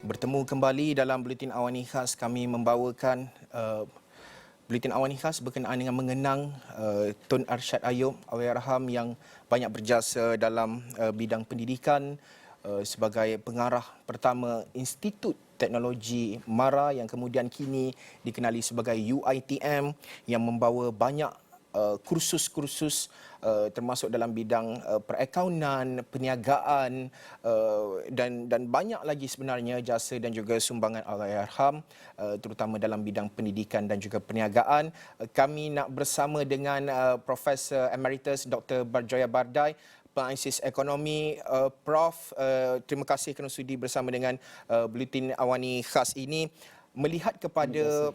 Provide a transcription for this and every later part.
Bertemu kembali dalam Buletin Awani Khas, kami membawakan Buletin Awani Khas berkenaan dengan mengenang Tun Arsyad Ayub Allahyarham yang banyak berjasa dalam bidang pendidikan sebagai pengarah pertama Institut Teknologi MARA yang kemudian kini dikenali sebagai UiTM yang membawa banyak kursus-kursus termasuk dalam bidang perakaunan, perniagaan dan banyak lagi sebenarnya jasa dan juga sumbangan Allahyarham terutama dalam bidang pendidikan dan juga perniagaan. Kami nak bersama dengan Profesor Emeritus Dr. Barjoya Bardai, penganalisis ekonomi. Prof, terima kasih kerana sudi bersama dengan Buletin Awani Khas ini. Melihat kepada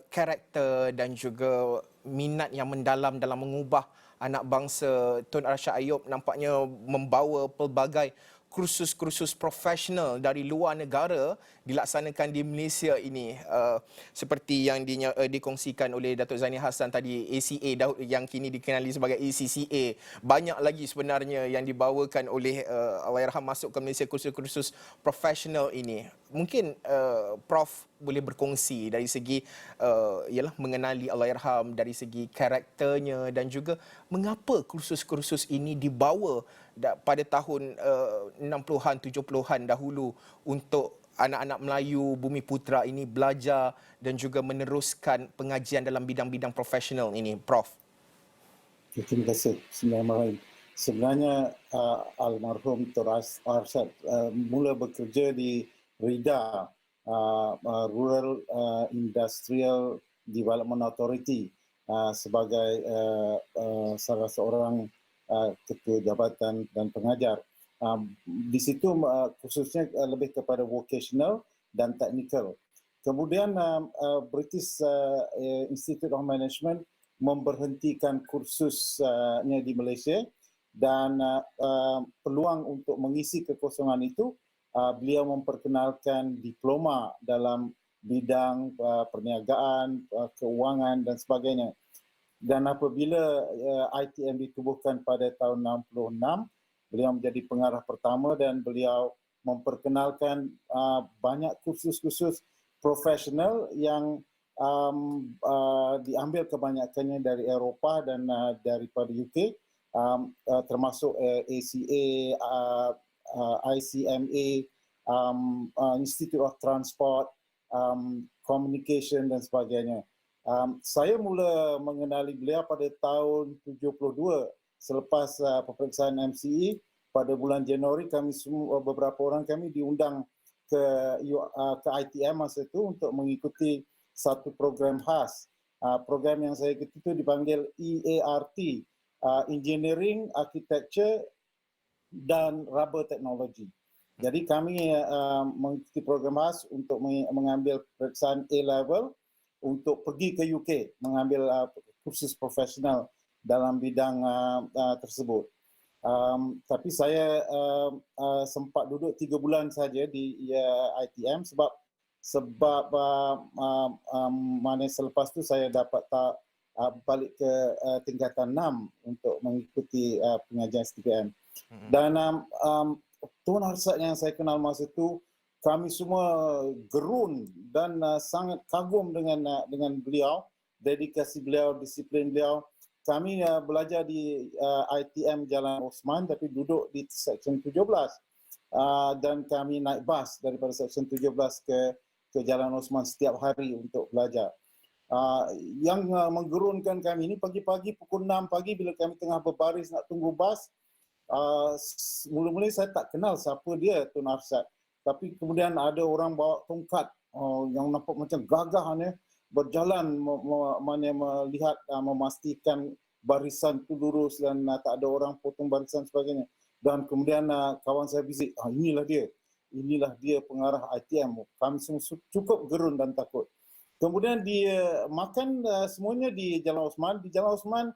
karakter dan juga minat yang mendalam dalam mengubah anak bangsa, Tun Arsyad Ayub nampaknya membawa pelbagai kursus-kursus profesional dari luar negara dilaksanakan di Malaysia ini, seperti yang dikongsikan oleh Datuk Zaini Hassan tadi, ACA yang kini dikenali sebagai ACCA. Banyak lagi sebenarnya yang dibawakan oleh Allahyarham masuk ke Malaysia, kursus-kursus profesional ini. Mungkin Prof boleh berkongsi dari segi ialah mengenali Allahyarham dari segi karakternya dan juga mengapa kursus-kursus ini dibawa pada tahun 60-an 70-an dahulu untuk anak-anak Melayu Bumi Putra ini belajar dan juga meneruskan pengajian dalam bidang-bidang profesional ini, Prof. Terima kasih. Bismillahirrahmanirrahim. Sebenarnya almarhum Tun Arsyad mula bekerja di RIDA, Rural Industrial Development Authority, sebagai salah seorang ketua jabatan dan pengajar. Di situ khususnya lebih kepada vocational dan technical. Kemudian British Institute of Management memberhentikan kursusnya di Malaysia dan peluang untuk mengisi kekosongan itu beliau memperkenalkan diploma dalam bidang perniagaan, keuangan dan sebagainya. Dan apabila ITM ditubuhkan pada tahun 66, beliau menjadi pengarah pertama dan beliau memperkenalkan banyak kursus-kursus profesional yang diambil kebanyakannya dari Eropah dan daripada UK, termasuk ACA, ICMA, Institute of Transport, Communication dan sebagainya. Saya mula mengenali beliau pada tahun 72 selepas peperiksaan MCE. Pada bulan Januari kami semua, beberapa orang kami diundang ke ITM masa itu untuk mengikuti satu program khas. Program yang saya ikuti itu dipanggil EART, Engineering, Architecture dan Rubber Technology. Jadi kami mengikuti program khas untuk mengambil peperiksaan A-level untuk pergi ke UK mengambil kursus profesional dalam bidang tersebut. Tapi saya sempat duduk 3 bulan saja di ITM sebab mana selepas tu saya dapat balik ke tingkatan 6 untuk mengikuti pengajian STPM. Dan Tun Arsyad yang saya kenal masa itu, kami semua gerun dan sangat kagum dengan beliau, dedikasi beliau, disiplin beliau. Kami belajar di ITM Jalan Osman tapi duduk di Seksyen 17 dan kami naik bas daripada Seksyen 17 ke Jalan Osman setiap hari untuk belajar. Yang menggerunkan kami ini pagi-pagi pukul 6 pagi bila kami tengah berbaris nak tunggu bas, mula-mula saya tak kenal siapa dia Tun Arsyad. Tapi kemudian ada orang bawa tongkat yang nampak macam gagahnya berjalan melihat memastikan barisan itu lurus dan tak ada orang potong barisan sebagainya. Dan kemudian kawan saya bisik, inilah dia pengarah ITM. Kami semua cukup gerun dan takut. Kemudian dia makan semuanya di Jalan Osman. Di Jalan Osman,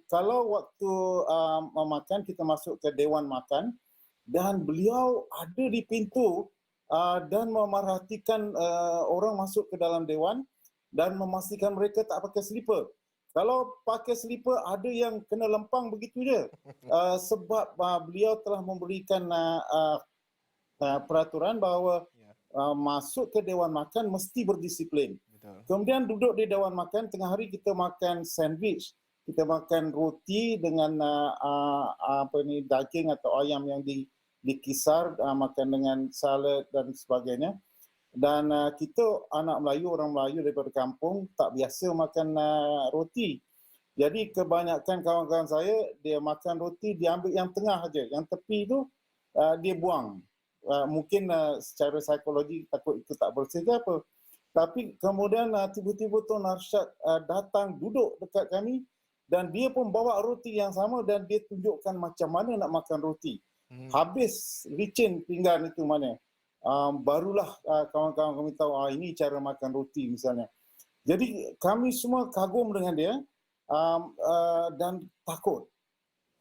kalau waktu makan kita masuk ke Dewan Makan dan beliau ada di pintu dan memerhatikan orang masuk ke dalam dewan dan memastikan mereka tak pakai selipar. Kalau pakai selipar ada yang kena lempang begitu je. Sebab beliau telah memberikan peraturan bahawa masuk ke Dewan Makan mesti berdisiplin. Betul. Kemudian duduk di Dewan Makan, tengah hari kita makan sandwich, kita makan roti dengan daging atau ayam yang dikisar, makan dengan salad dan sebagainya. Dan kita anak Melayu, orang Melayu daripada kampung tak biasa makan roti. Jadi kebanyakan kawan-kawan saya, dia makan roti, dia ambil yang tengah saja. Yang tepi itu dia buang. Mungkin secara psikologi takut itu tak bersih ke apa. Tapi kemudian tiba-tiba Tun Arsyad datang duduk dekat kami dan dia pun bawa roti yang sama dan dia tunjukkan macam mana nak makan roti. Habis licin pinggan itu mana. Barulah kawan-kawan kami tahu ini cara makan roti misalnya. Jadi kami semua kagum dengan dia dan takut.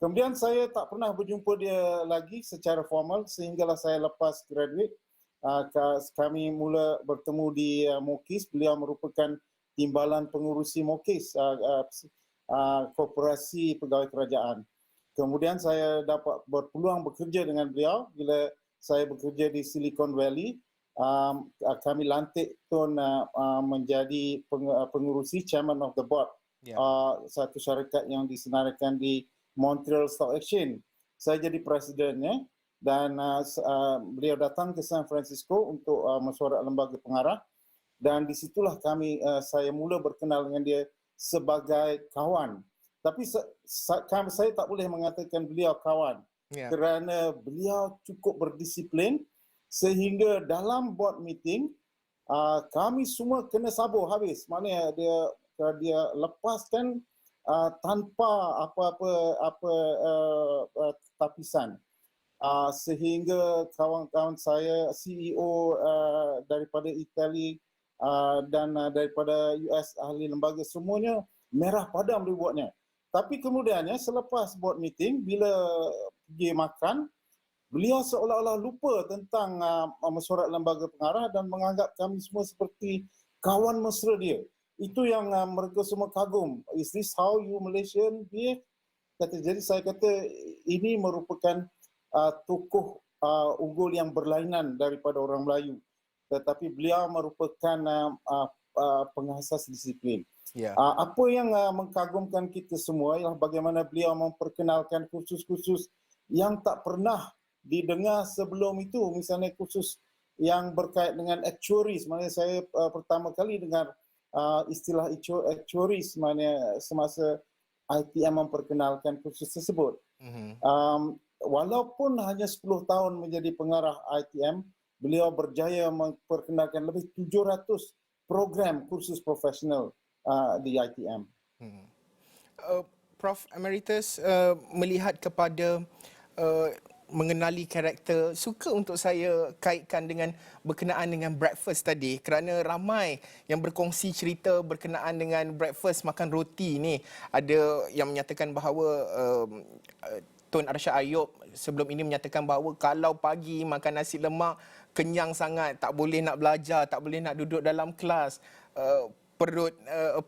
Kemudian saya tak pernah berjumpa dia lagi secara formal sehinggalah saya lepas graduate. Kami mula bertemu di MOKIS. Beliau merupakan timbalan pengurusi MOKIS, Korporasi Pegawai Kerajaan. Kemudian saya dapat berpeluang bekerja dengan beliau bila saya bekerja di Silicon Valley. Kami lantik Tun menjadi pengurusi Chairman of the Board, satu syarikat yang disenaraikan di Montreal Stock Exchange. Saya jadi presidennya dan beliau datang ke San Francisco untuk mesyuarat lembaga pengarah dan disitulah saya mula berkenal dengan dia sebagai kawan. Tapi saya tak boleh mengatakan beliau kawan kerana beliau cukup berdisiplin sehingga dalam board meeting kami semua kena sabar habis. Maknanya dia lepaskan tanpa apa-apa tapisan. Sehingga kawan-kawan saya, CEO daripada Itali dan daripada US, ahli lembaga, semuanya merah padam dibuatnya. Tapi kemudiannya selepas board meeting, bila pergi makan, beliau seolah-olah lupa tentang mesyuarat lembaga pengarah dan menganggap kami semua seperti kawan mesra dia. Itu yang mereka semua kagum. Is this how you Malaysian behave? Jadi saya kata ini merupakan tokoh unggul yang berlainan daripada orang Melayu. Tetapi beliau merupakan pengasas disiplin. Apa yang mengkagumkan kita semua ialah bagaimana beliau memperkenalkan kursus-kursus yang tak pernah didengar sebelum itu. Misalnya kursus yang berkait dengan actuaries. Maknanya saya pertama kali dengar istilah actuaries semasa ITM memperkenalkan kursus tersebut. Walaupun hanya 10 tahun menjadi pengarah ITM, beliau berjaya memperkenalkan lebih 700 program kursus profesional di ITM. Prof Emeritus, melihat kepada mengenali karakter, suka untuk saya kaitkan dengan berkenaan dengan breakfast tadi kerana ramai yang berkongsi cerita berkenaan dengan breakfast makan roti ni. Ada yang menyatakan bahawa Tun Arsyad Ayub sebelum ini menyatakan bahawa kalau pagi makan nasi lemak kenyang sangat, tak boleh nak belajar, tak boleh nak duduk dalam kelas. Perut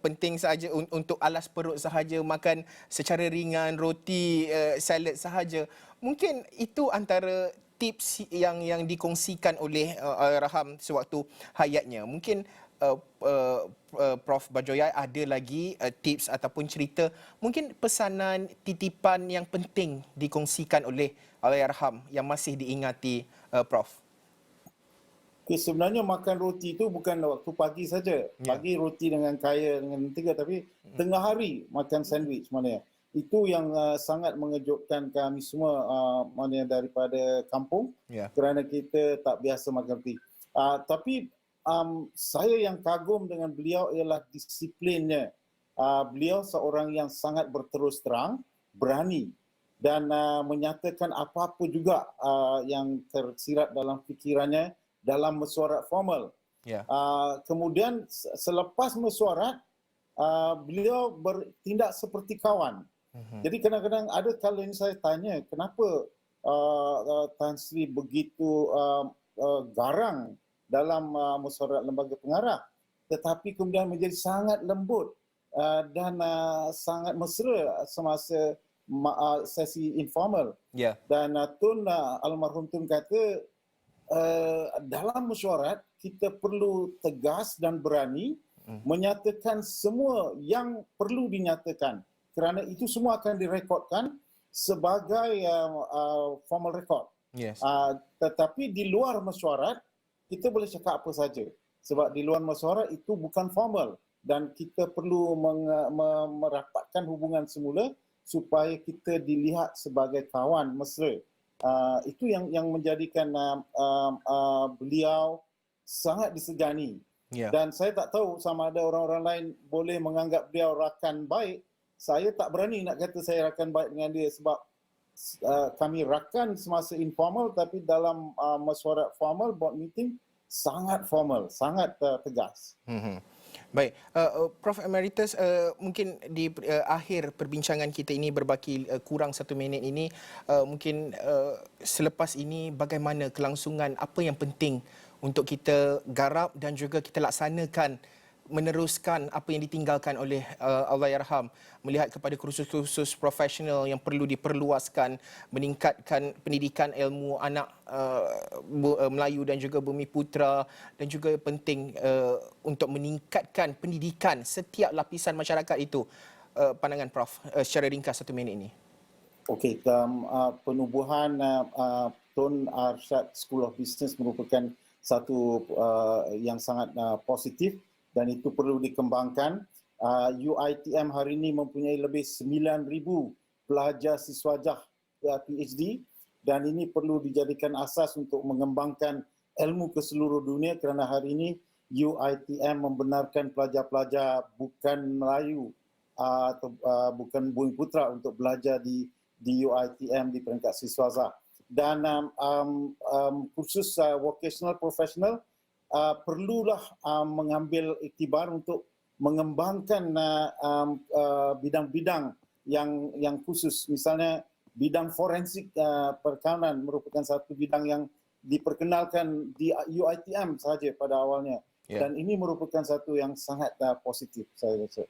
penting sahaja untuk alas perut sahaja, makan secara ringan, roti, salad sahaja. Mungkin itu antara tips yang dikongsikan oleh Raham sewaktu hayatnya. Mungkin Prof Bajoyai ada lagi tips ataupun cerita, mungkin pesanan titipan yang penting dikongsikan oleh Raham yang masih diingati Prof. Sebenarnya makan roti itu bukan waktu pagi saja. Pagi roti dengan kaya, dengan mentega, tapi tengah hari makan sandwich maknanya. Itu yang sangat mengejutkan kami semua maknanya daripada kampung kerana kita tak biasa makan roti. Tapi saya yang kagum dengan beliau ialah disiplinnya. Beliau seorang yang sangat berterus terang, berani dan menyatakan apa-apa juga yang tersirat dalam fikirannya dalam mesyuarat formal. Kemudian selepas mesyuarat, beliau bertindak seperti kawan. Jadi kadang-kadang ada kali ini saya tanya, kenapa Tan Sri begitu garang dalam mesyuarat lembaga pengarah, tetapi kemudian menjadi sangat lembut dan sangat mesra semasa sesi informal. Dan Tun, almarhum Tun kata, dalam mesyuarat kita perlu tegas dan berani menyatakan semua yang perlu dinyatakan, kerana itu semua akan direkodkan sebagai formal record. Yes. Tetapi di luar mesyuarat kita boleh cakap apa saja, sebab di luar mesyuarat itu bukan formal dan kita perlu merapatkan hubungan semula supaya kita dilihat sebagai kawan mesra. Itu yang menjadikan beliau sangat disegani. Ya. Dan saya tak tahu sama ada orang-orang lain boleh menganggap beliau rakan baik. Saya tak berani nak kata saya rakan baik dengan dia sebab kami rakan semasa informal, tapi dalam mesyuarat formal, board meeting, sangat formal, sangat tegas. Baik, Prof Emeritus, mungkin di akhir perbincangan kita ini berbaki kurang 1 minit ini, mungkin selepas ini bagaimana kelangsungan, apa yang penting untuk kita garap dan juga kita laksanakan, meneruskan apa yang ditinggalkan oleh Allahyarham, melihat kepada kursus-kursus profesional yang perlu diperluaskan, meningkatkan pendidikan ilmu anak Melayu dan juga Bumi Putra, dan juga penting untuk meningkatkan pendidikan setiap lapisan masyarakat itu. Pandangan Prof secara ringkas 1 minit ini. Okey, penubuhan Tun Arsyad School of Business merupakan satu yang sangat positif dan itu perlu dikembangkan. UiTM hari ini mempunyai lebih 9,000 pelajar siswajah PhD dan ini perlu dijadikan asas untuk mengembangkan ilmu ke seluruh dunia, kerana hari ini UiTM membenarkan pelajar-pelajar bukan Melayu atau bukan Bumi Putra untuk belajar di UiTM di peringkat siswajah. Dan kursus vocational professional perlulah mengambil iktibar untuk mengembangkan bidang-bidang yang khusus. Misalnya bidang forensik perkawanan merupakan satu bidang yang diperkenalkan di UiTM sahaja pada awalnya. Dan ini merupakan satu yang sangat positif, saya rasa.